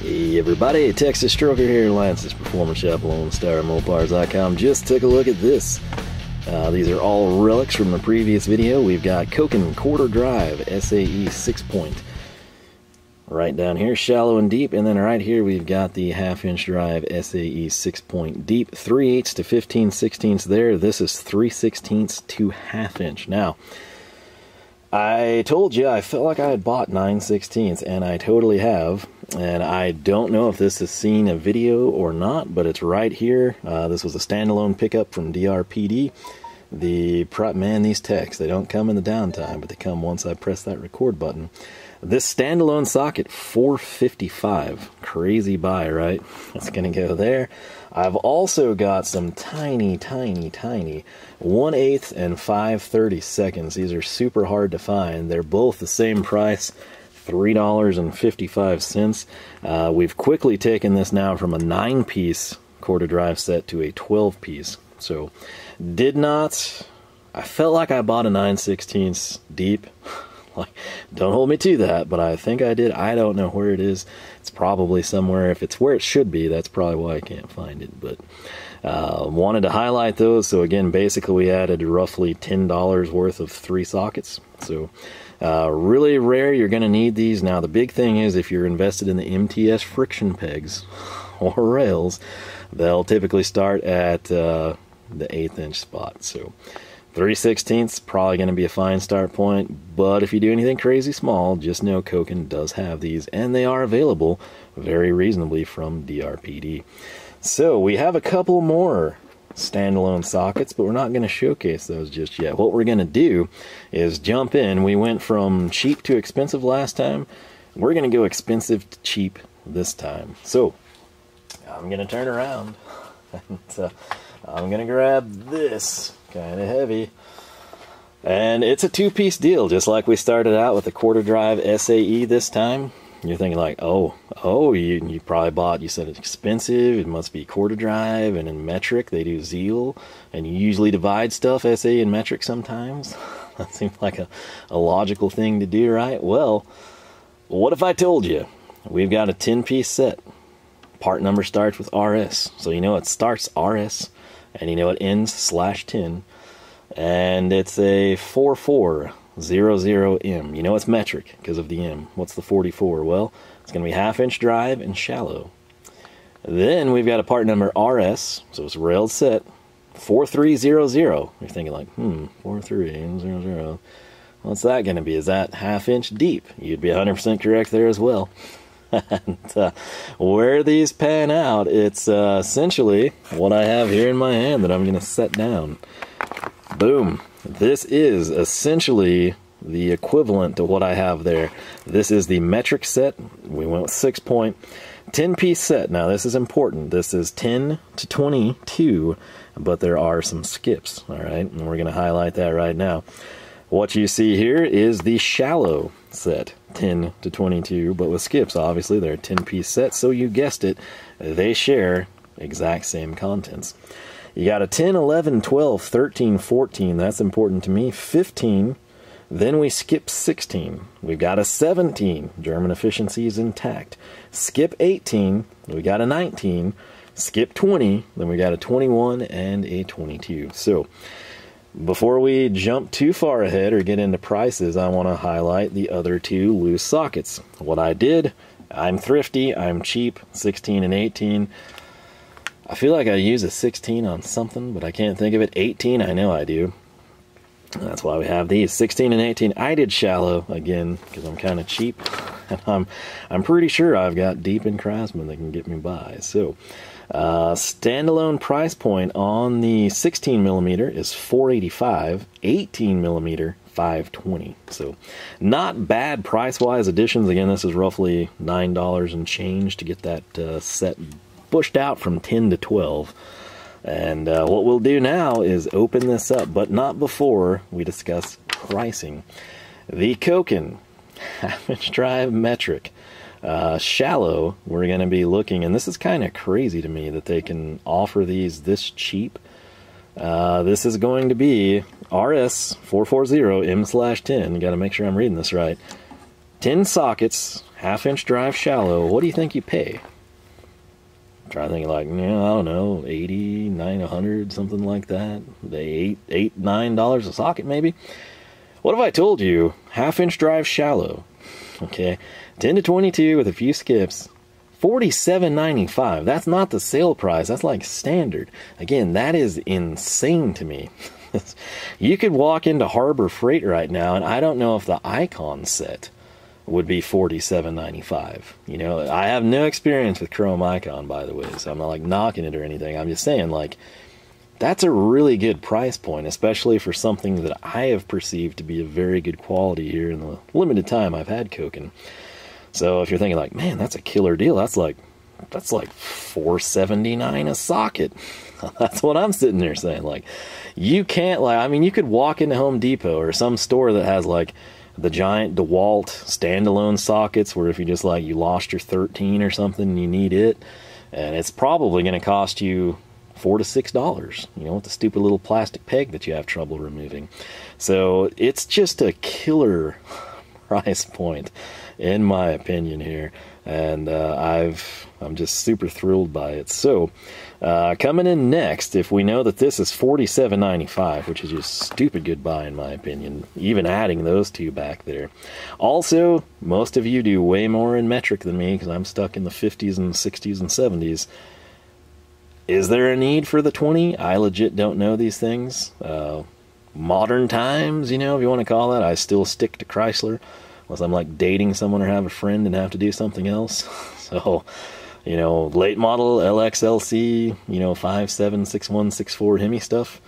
Hey everybody, Texas Stroker here, Lance's Performance Shop, Lone Star, Mopars.com. Just took a look at this. These are all relics from the previous video. We've got Koken quarter drive SAE 6-point. Right down here, shallow and deep, and then right here we've got the half-inch drive SAE 6-point deep, 3/8 to 15/16 there. This is 3/16 to half-inch. Now, I told you I felt like I had bought 9/16, and I totally have. And I don't know if this has seen a video or not, but it's right here. This was a standalone pickup from DRPD. Man, these techs, they don't come in the downtime, but they come once I press that record button. This standalone socket, $455. Crazy buy, right? That's gonna go there. I've also got some tiny 1/8 and 5/32. These are super hard to find. They're both the same price, $3.55. We've quickly taken this now from a 9-piece quarter drive set to a 12-piece. So, I felt like I bought a 9/16 deep. Like, don't hold me to that, but I think I did. I don't know where it is. It's probably somewhere. If it's where it should be, that's probably why I can't find it. But wanted to highlight those. So again, basically we added roughly $10 worth of 3 sockets. So really rare. You're going to need these. Now the big thing is if you're invested in the MTS friction pegs or rails, they'll typically start at the 1/8 inch spot. So 3/16 probably going to be a fine start point, but if you do anything crazy small, just know Koken does have these, and they are available very reasonably from DRPD. So we have a couple more standalone sockets, but we're not going to showcase those just yet. What we're going to do is jump in. We went from cheap to expensive last time. We're going to go expensive to cheap this time. So I'm going to turn around and I'm going to grab this. Kind of heavy. And it's a 2-piece deal, just like we started out with the quarter drive SAE this time. You're thinking like, you probably bought, you said it's expensive, it must be quarter drive, and in metric they do Zeal, and you usually divide stuff, SAE and metric sometimes. That seems like a logical thing to do, right? Well, what if I told you we've got a 10-piece set. Part number starts with RS, so you know it starts RS, and you know it ends /10, and it's a 4400M. You know it's metric because of the M. What's the 44? Well, it's going to be half-inch drive and shallow. Then we've got a part number RS, so it's railed set, 4300. You're thinking like, 4300. What's that going to be? Is that half-inch deep? You'd be 100% correct there as well. And where these pan out, it's essentially what I have here in my hand that I'm going to set down. Boom. This is essentially the equivalent to what I have there. This is the metric set. We went with 6-point. 10-piece set. Now this is important. This is 10 to 22, but there are some skips. All right, and we're going to highlight that right now. What you see here is the shallow set, 10 to 22, but with skips. Obviously, they're a 10-piece set, so you guessed it, they share exact same contents. You got a 10, 11, 12, 13, 14, that's important to me, 15, then we skip 16. We've got a 17, German efficiency is intact. Skip 18, we got a 19, skip 20, then we got a 21 and a 22. So, before we jump too far ahead or get into prices, I want to highlight the other 2 loose sockets. What I did, I'm thrifty, I'm cheap, 16 and 18. I feel like I use a 16 on something, but I can't think of it. 18, I know I do. That's why we have these. 16 and 18. I did shallow, again, because I'm kind of cheap. And I'm pretty sure I've got deep in Craftsman that can get me by. So, standalone price point on the 16 millimeter is $485, 18 millimeter $520. So not bad price-wise additions. Again, this is roughly $9 and change to get that set pushed out from 10 to 12. And what we'll do now is open this up, but not before we discuss pricing. The Koken half-inch drive metric. Shallow, we're going to be looking, and this is kind of crazy to me that they can offer these this cheap. This is going to be RS 440 M/10. You got to make sure I'm reading this right. 10 sockets, 1/2-inch drive shallow, what do you think you pay? I'm trying to think, like, I don't know, 80, 90, 100, something like that. $8, $9 a socket, maybe. What if I told you 1/2-inch drive shallow? Okay, 10 to 22 with a few skips, $47.95. That's not the sale price. That's like standard. Again, that is insane to me. You could walk into Harbor Freight right now, and I don't know if the Icon set would be $47.95. You know, I have no experience with Chrome Icon, by the way, so I'm not like knocking it or anything. I'm just saying, like, that's a really good price point, especially for something that I have perceived to be a very good quality here in the limited time I've had Koken. So if you're thinking like, man, that's a killer deal, that's like $479 a socket. That's what I'm sitting there saying. Like, you can't, like, I mean, you could walk into Home Depot or some store that has like the giant DeWalt standalone sockets where if you just like, you lost your 13 or something and you need it, and it's probably going to cost you $4 to $6, you know, with the stupid little plastic peg that you have trouble removing. So it's just a killer price point, in my opinion here, and I'm just super thrilled by it. So coming in next, if we know that this is $47.95, which is just stupid good buy in my opinion, even adding those two back there. Also, most of you do way more in metric than me because I'm stuck in the 50s and 60s and 70s. Is there a need for the 20? I legit don't know these things. Modern times, you know, if you want to call that, I still stick to Chrysler, unless I'm like dating someone or have a friend and have to do something else. So, you know, late model LXLC, you know, 57, 61, 64 Hemi stuff.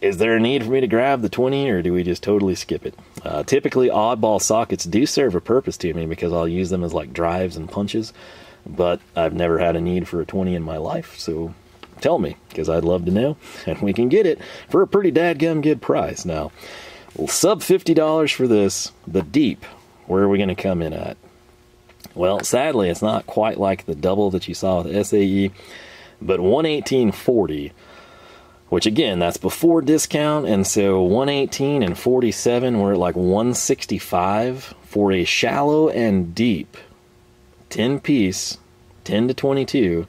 Is there a need for me to grab the 20, or do we just totally skip it? Typically, oddball sockets do serve a purpose to me because I'll use them as like drives and punches, but I've never had a need for a 20 in my life, so tell me, because I'd love to know, and we can get it for a pretty dadgum good price. Now, sub $50 for this, the Deep, where are we going to come in at? Well, sadly, it's not quite like the double that you saw with SAE, but $118.40, which again, that's before discount, and so $118 and $47, we're at like $165 for a shallow and deep 10-piece, 10 to 22.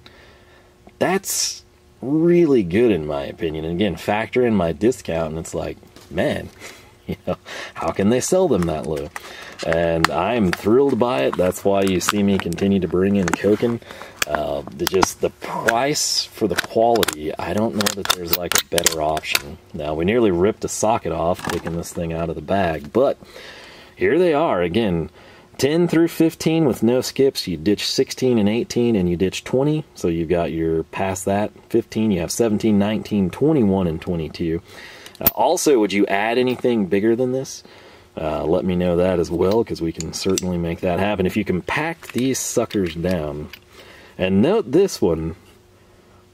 That's really good in my opinion. And again, factor in my discount, and it's like, man, you know, how can they sell them that low? And I'm thrilled by it. That's why you see me continue to bring in Koken. Just the price for the quality, I don't know that there's like a better option. Now, we nearly ripped a socket off taking this thing out of the bag, but here they are again. 10 through 15 with no skips. You ditch 16 and 18 and you ditch 20, so you've got your past that 15, you have 17, 19, 21 and 22. Also, would you add anything bigger than this? Let me know that as well, because we can certainly make that happen if you can pack these suckers down. And note this one,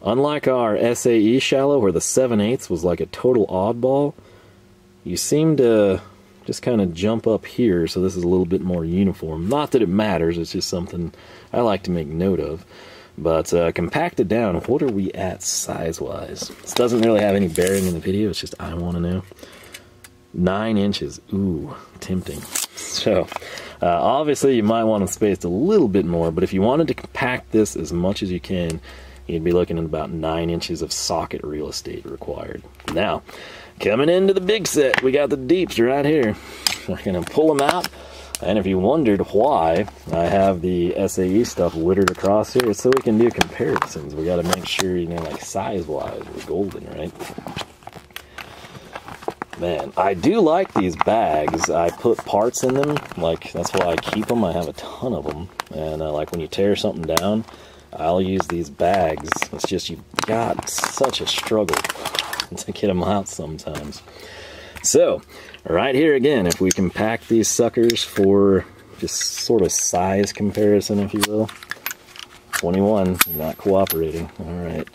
unlike our SAE shallow where the 7/8 was like a total oddball, you seem to just kind of jump up here, so this is a little bit more uniform. Not that it matters, it's just something I like to make note of. But compacted down, what are we at size-wise? This doesn't really have any bearing in the video, it's just I want to know. 9 inches, ooh, tempting. So, obviously you might want to space a little bit more, but if you wanted to compact this as much as you can, you'd be looking at about 9 inches of socket real estate required. Now, coming into the big set, we got the Deeps right here. We're going to pull them out, and if you wondered why I have the SAE stuff littered across here, it's so we can do comparisons. We got to make sure, you know, like size-wise, we're golden, right? Man, I do like these bags. I put parts in them, like that's why I keep them. I have a ton of them, and like when you tear something down, I'll use these bags. It's just you've got such a struggle to get them out sometimes. So, right here again, if we compact these suckers for just sort of size comparison, if you will. 21, not cooperating. All right.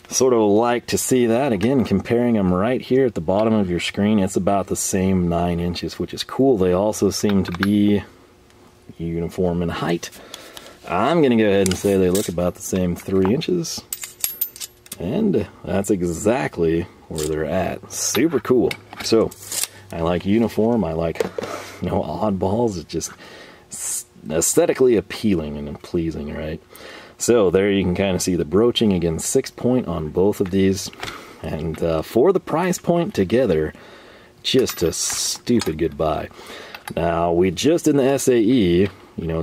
Sort of like to see that again, comparing them right here at the bottom of your screen. It's about the same 9 inches, which is cool. They also seem to be uniform in height. I'm going to go ahead and say they look about the same 3 inches. And that's exactly where they're at. Super cool. So, I like uniform. I like, you know, oddballs. It's just aesthetically appealing and pleasing, right? So there you can kind of see the broaching, again, 6-point on both of these. And for the price point together, just a stupid good buy. Now, we just in the SAE,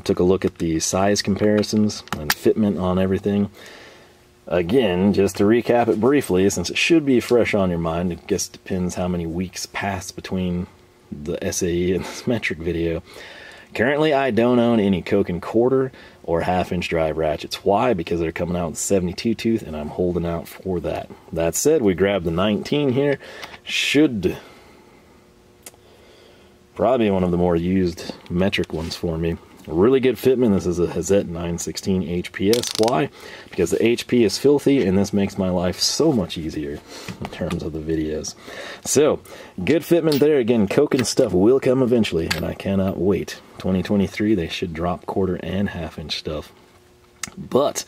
took a look at the size comparisons and fitment on everything. Again, just to recap it briefly, since it should be fresh on your mind, it guess depends how many weeks pass between the SAE and this metric video. Currently, I don't own any Koken quarter or half-inch drive ratchets. Why? Because they're coming out with 72 tooth, and I'm holding out for that. That said, we grabbed the 19 here. Should probably be one of the more used metric ones for me. Really good fitment. This is a Hazet 916 HPS. Why? Because the HP is filthy, and this makes my life so much easier in terms of the videos. So, good fitment there. Again, Koken stuff will come eventually, and I cannot wait. 2023, they should drop quarter and half-inch stuff. But,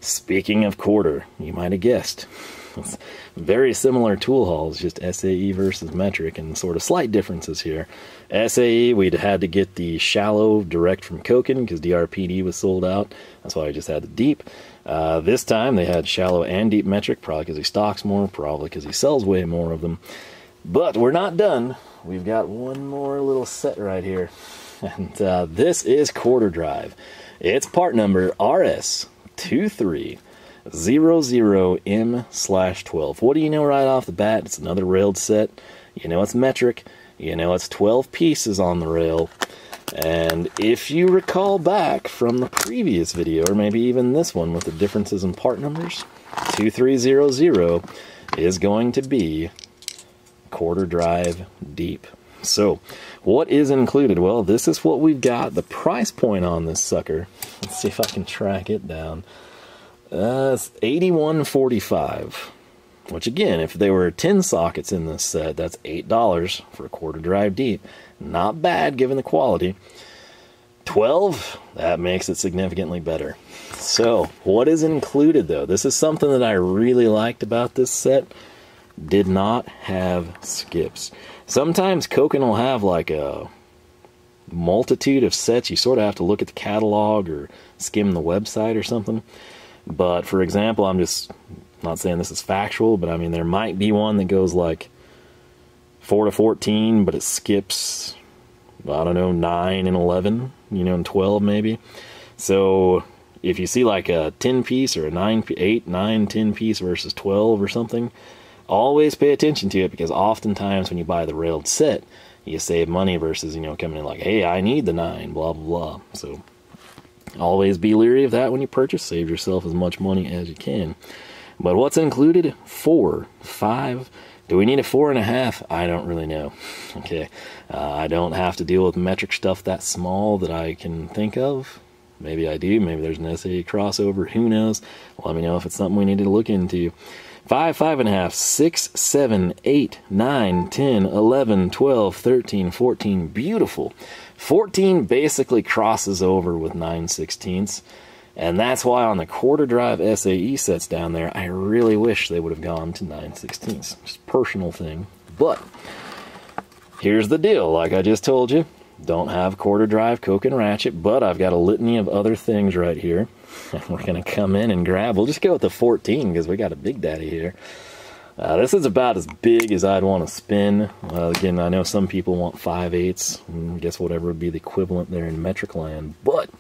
speaking of quarter, you might have guessed, it's very similar tool hauls, just SAE versus metric, and sort of slight differences here. SAE, we'd had to get the shallow direct from Koken because DRPD was sold out. That's why I just had the deep. This time they had shallow and deep metric, probably because he stocks more, probably because he sells way more of them. But we're not done. We've got one more little set right here. And this is quarter drive. It's part number RS2300M/12. What do you know right off the bat? It's another railed set. You know it's metric. You know it's 12 pieces on the rail. And if you recall back from the previous video, or maybe even this one with the differences in part numbers, 2300 is going to be quarter drive deep. So, what is included? Well, this is what we've got. The price point on this sucker, let's see if I can track it down. It's $81.45, which again, if there were 10 sockets in this set, that's $8 for a quarter drive deep. Not bad given the quality. 12, that makes it significantly better. So, what is included though? This is something that I really liked about this set. Did not have skips. Sometimes Koken will have like a multitude of sets. You sort of have to look at the catalog or skim the website or something. But for example, I'm just not saying this is factual, but I mean there might be one that goes like 4 to 14, but it skips, I don't know, 9 and 11, and 12 maybe. So if you see like a 10 piece or a 8, 9, 10 piece versus 12 or something, always pay attention to it, because oftentimes when you buy the railed set, you save money versus, coming in like, hey, I need the 9, blah, blah, blah. So always be leery of that when you purchase. Save yourself as much money as you can. But what's included? 4, 5. Do we need a 4.5? I don't really know. Okay. I don't have to deal with metric stuff that small that I can think of. Maybe I do. Maybe there's an SAE crossover. Who knows? Let me know if it's something we need to look into. 5, 5.5, 6, 7, 8, 9, 10, 11, 12, 13, 14. Beautiful. 14 basically crosses over with 9/16. And that's why on the quarter drive SAE sets down there, I really wish they would have gone to 9/16. Just a personal thing. But here's the deal. Like I just told you, don't have quarter drive Koken ratchet, but I've got a litany of other things right here. And we're going to come in and grab. We'll just go with the 14 because we got a big daddy here. This is about as big as I'd want to spin. Again, I know some people want 5/8. I guess whatever would be the equivalent there in metric land. But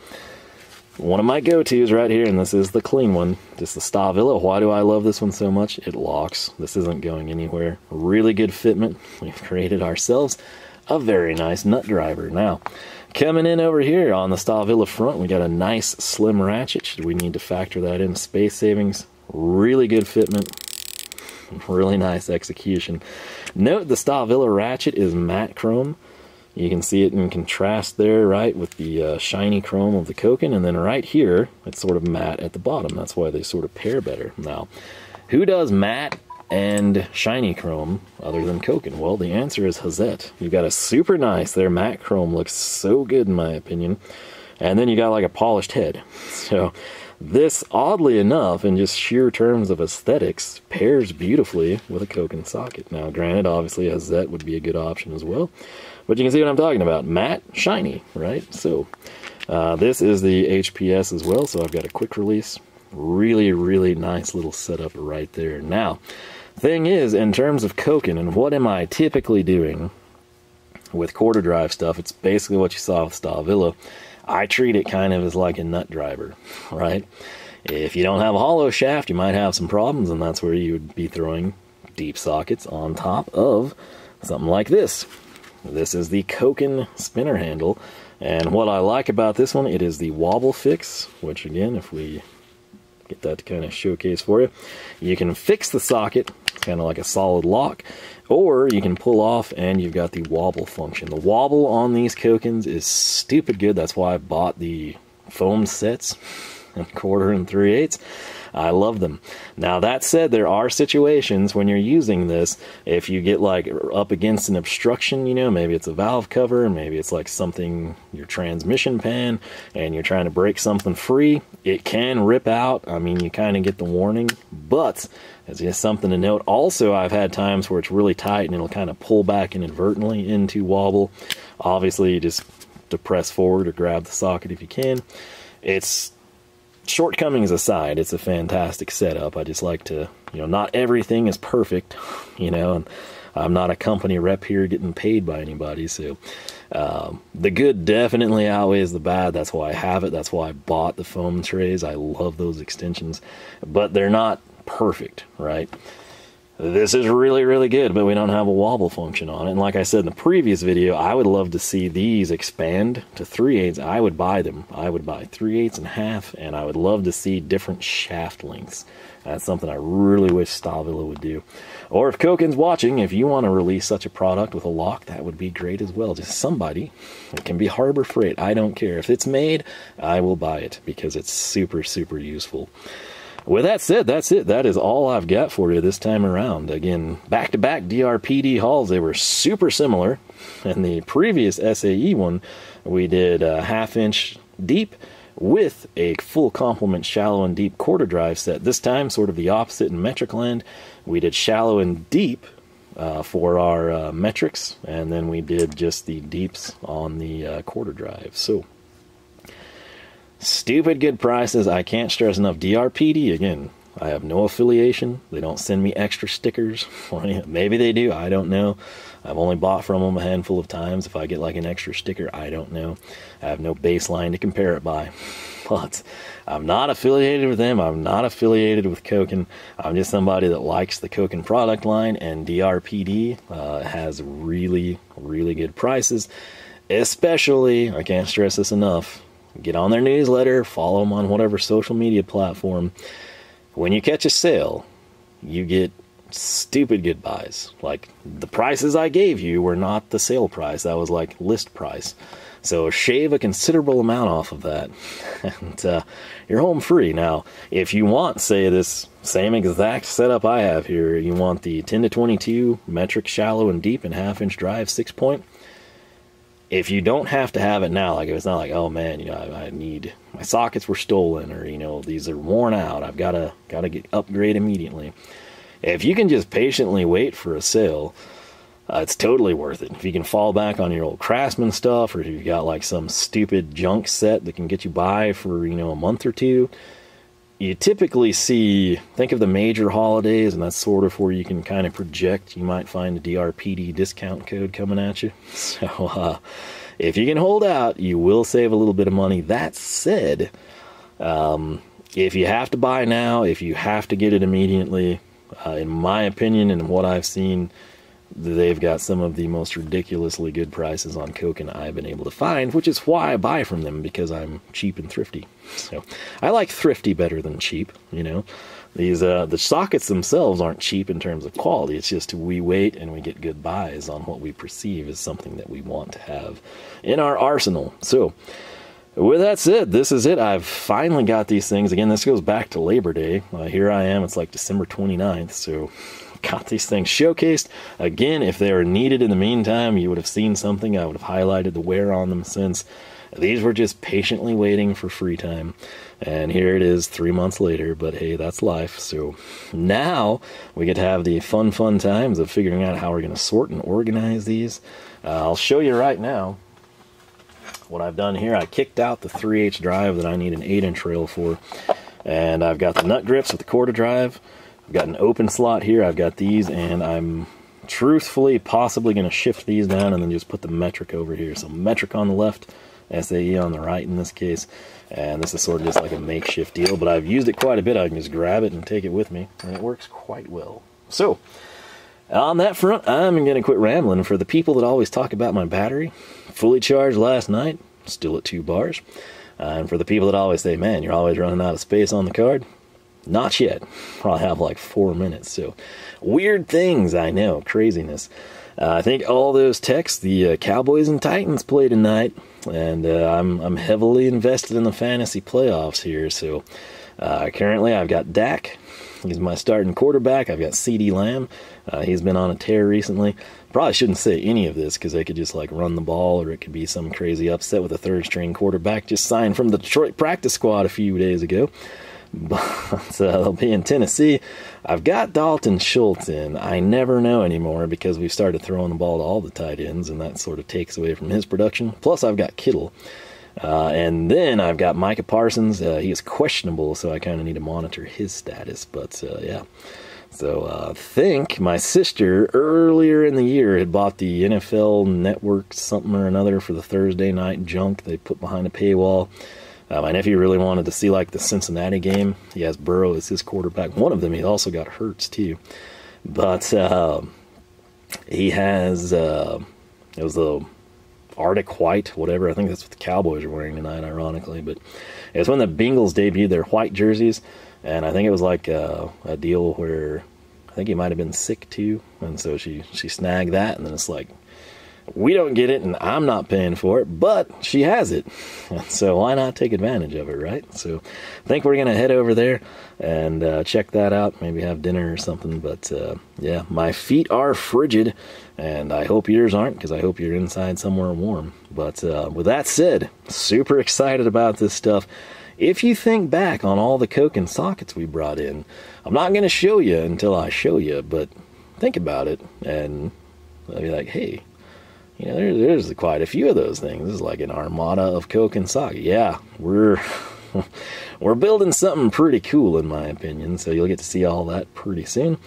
one of my go-tos right here, and this is the clean one, just the Stahlwille. Why do I love this one so much? It locks. This isn't going anywhere. Really good fitment. We've created ourselves a very nice nut driver. Now, coming in over here on the Stahlwille front, we got a nice slim ratchet. Should we need to factor that in? Space savings. Really good fitment. Really nice execution. Note the Stahlwille ratchet is matte chrome. You can see it in contrast there, right, with the shiny chrome of the Koken. And then right here, it's sort of matte at the bottom. That's why they sort of pair better. Now, who does matte and shiny chrome other than Koken? Well, the answer is Hazet. You've got a super nice, their matte chrome looks so good in my opinion. And then you got like a polished head. So this, oddly enough, in just sheer terms of aesthetics, pairs beautifully with a Koken socket. Now, granted, obviously Hazet would be a good option as well. But you can see what I'm talking about. Matte, shiny, right? So This is the HPS as well, so I've got a quick release. Really, really nice little setup right there. Now, thing is, in terms of Koken, and what am I typically doing with quarter drive stuff, it's basically what you saw with Stahlwille. I treat it kind of as like a nut driver, right? If you don't have a hollow shaft, you might have some problems, and that's where you would be throwing deep sockets on top of something like this. This is the Koken spinner handle, and what I like about this one, it is the Wobble-Fix, which again, if we get that to kind of showcase for you, you can fix the socket, it's kind of like a solid lock, or you can pull off and you've got the wobble function. The wobble on these Kokens is stupid good. That's why I bought the foam sets in 1/4 and 3/8. I love them. Now that said, there are situations when you're using this, if you get like up against an obstruction, you know, maybe it's a valve cover, maybe it's like something, your transmission pan, and you're trying to break something free, it can rip out. I mean, you kind of get the warning, but it's just something to note. Also, I've had times where it's really tight and it'll kind of pull back inadvertently into wobble. Obviously, you just depress forward or grab the socket if you can. It's shortcomings aside, it's a fantastic setup. I just like to, you know, not everything is perfect, you know, and I'm not a company rep here getting paid by anybody, so the good definitely outweighs the bad. That's why I have it. That's why I bought the foam trays. I love those extensions, but they're not perfect, right? This is really, really good, but we don't have a wobble function on it. And like I said in the previous video, I would love to see these expand to 3/8. I would buy them. I would buy 3/8 and half, and I would love to see different shaft lengths. That's something I really wish Stahlwille would do. Or if Koken's watching, if you want to release such a product with a lock, that would be great as well. Just somebody. It can be Harbor Freight. I don't care. If it's made, I will buy it because it's super, super useful. With that said, that's it. That is all I've got for you this time around. Again, back-to-back DRPD hauls. They were super similar. In the previous SAE one, we did a 1/2-inch deep with a full complement shallow and deep quarter drive set. This time, sort of the opposite in metric land. We did shallow and deep for our metrics, and then we did just the deeps on the quarter drive. So, stupid good prices. I can't stress enough. DRPD, again, I have no affiliation. They don't send me extra stickers. Maybe they do. I don't know. I've only bought from them a handful of times. If I get like an extra sticker, I don't know. I have no baseline to compare it by. But I'm not affiliated with them. I'm not affiliated with Koken. I'm just somebody that likes the Koken product line, and DRPD has really, really good prices. Especially, I can't stress this enough, get on their newsletter, follow them on whatever social media platform. When you catch a sale, you get stupid good buys. Like, the prices I gave you were not the sale price. That was like list price. So shave a considerable amount off of that, and you're home free. Now, if you want, say, this same exact setup I have here, you want the 10 to 22 metric shallow and deep and 1/2-inch drive 6-point, if you don't have to have it now, like it's not like, oh man, you know, I need, my sockets were stolen, or, you know, these are worn out, I've got to get upgrade immediately. If you can just patiently wait for a sale, it's totally worth it. If you can fall back on your old Craftsman stuff, or if you've got like some stupid junk set that can get you by for, you know, a month or two, you typically see, think of the major holidays, and that's sort of where you can kind of project. You might find a DRPD discount code coming at you. So if you can hold out, you will save a little bit of money. That said, if you have to buy now, if you have to get it immediately, in my opinion and what I've seen, they've got some of the most ridiculously good prices on Koken I've been able to find, which is why I buy from them, because I'm cheap and thrifty. So I like thrifty better than cheap, you know. These the sockets themselves aren't cheap in terms of quality. It's just we wait and we get good buys on what we perceive as something that we want to have in our arsenal. So with that said, this is it. I've finally got these things. Again, this goes back to Labor Day. Here I am. It's like December 29th, so got these things showcased. Again, if they were needed in the meantime, you would have seen something. I would have highlighted the wear on them since. These were just patiently waiting for free time. And here it is 3 months later, but hey, that's life. So now we get to have the fun times of figuring out how we're going to sort and organize these. I'll show you right now. what I've done here, I kicked out the 3/8 drive that I need an 8-inch rail for, and I've got the nut grips with the 1/4 drive. I've got an open slot here. I've got these, and I'm truthfully possibly going to shift these down and then just put the metric over here. So metric on the left, SAE on the right in this case, and this is sort of just like a makeshift deal, but I've used it quite a bit. I can just grab it and take it with me, and it works quite well. So on that front, I'm going to quit rambling. For the people that always talk about my battery, fully charged last night, still at 2 bars. And for the people that always say, man, you're always running out of space on the card, not yet. Probably have like 4 minutes. So weird things, I know, craziness. I think all those techs, the Cowboys and Titans play tonight, and I'm heavily invested in the fantasy playoffs here. So currently I've got Dak. He's my starting quarterback. I've got CeeDee Lamb. He's been on a tear recently. Probably shouldn't say any of this because they could just like run the ball, or it could be some crazy upset with a 3rd-string quarterback just signed from the Detroit practice squad a few days ago. But they'll be in Tennessee. I've got Dalton Schultz in. I never know anymore because we've started throwing the ball to all the tight ends, and that sort of takes away from his production. Plus, I've got Kittle. And then I've got Micah Parsons. He is questionable, so I kind of need to monitor his status. But, yeah. So I think my sister earlier in the year had bought the NFL Network something or another for the Thursday night junk they put behind a paywall. My nephew really wanted to see like the Cincinnati game. He has Burrow as his quarterback. One of them, he also got Hurts too. But he has, it was the Arctic White, whatever. I think that's what the Cowboys are wearing tonight, ironically. But it was when the Bengals debuted their white jerseys. And I think it was like a deal where I think he might have been sick too. And so she snagged that. And then it's like, we don't get it and I'm not paying for it, but she has it. And so why not take advantage of it, right? So I think we're going to head over there and check that out. Maybe have dinner or something. But yeah, my feet are frigid. And I hope yours aren't, because I hope you're inside somewhere warm. But with that said, super excited about this stuff. If you think back on all the Koken sockets we brought in, I'm not going to show you until I show you, but think about it, and I'll be like, hey, you know, there's quite a few of those things. This is like an armada of Koken socket. Yeah, we're building something pretty cool, in my opinion, so you'll get to see all that pretty soon.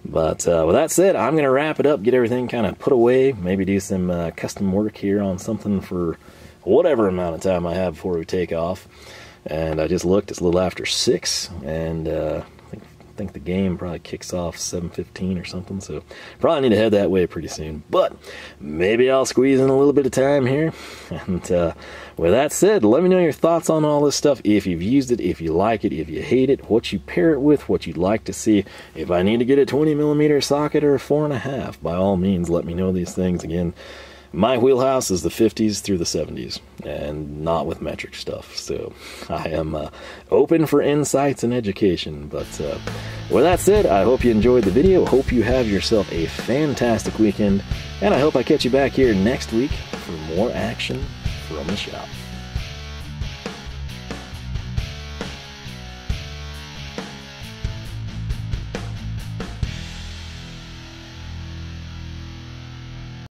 But with that said, I'm going to wrap it up, get everything kind of put away, maybe do some custom work here on something for whatever amount of time I have before we take off. And I just looked, it's a little after 6, and I think the game probably kicks off 7:15 or something, so probably need to head that way pretty soon. But maybe I'll squeeze in a little bit of time here. And with that said, let me know your thoughts on all this stuff, if you've used it, if you like it, if you hate it, what you pair it with, what you'd like to see. If I need to get a 20mm socket or a 4.5, by all means, let me know these things. Again, my wheelhouse is the 50s through the 70s, and not with metric stuff. So I am open for insights and education. But with that said, I hope you enjoyed the video. Hope you have yourself a fantastic weekend. And I hope I catch you back here next week for more action from the shop.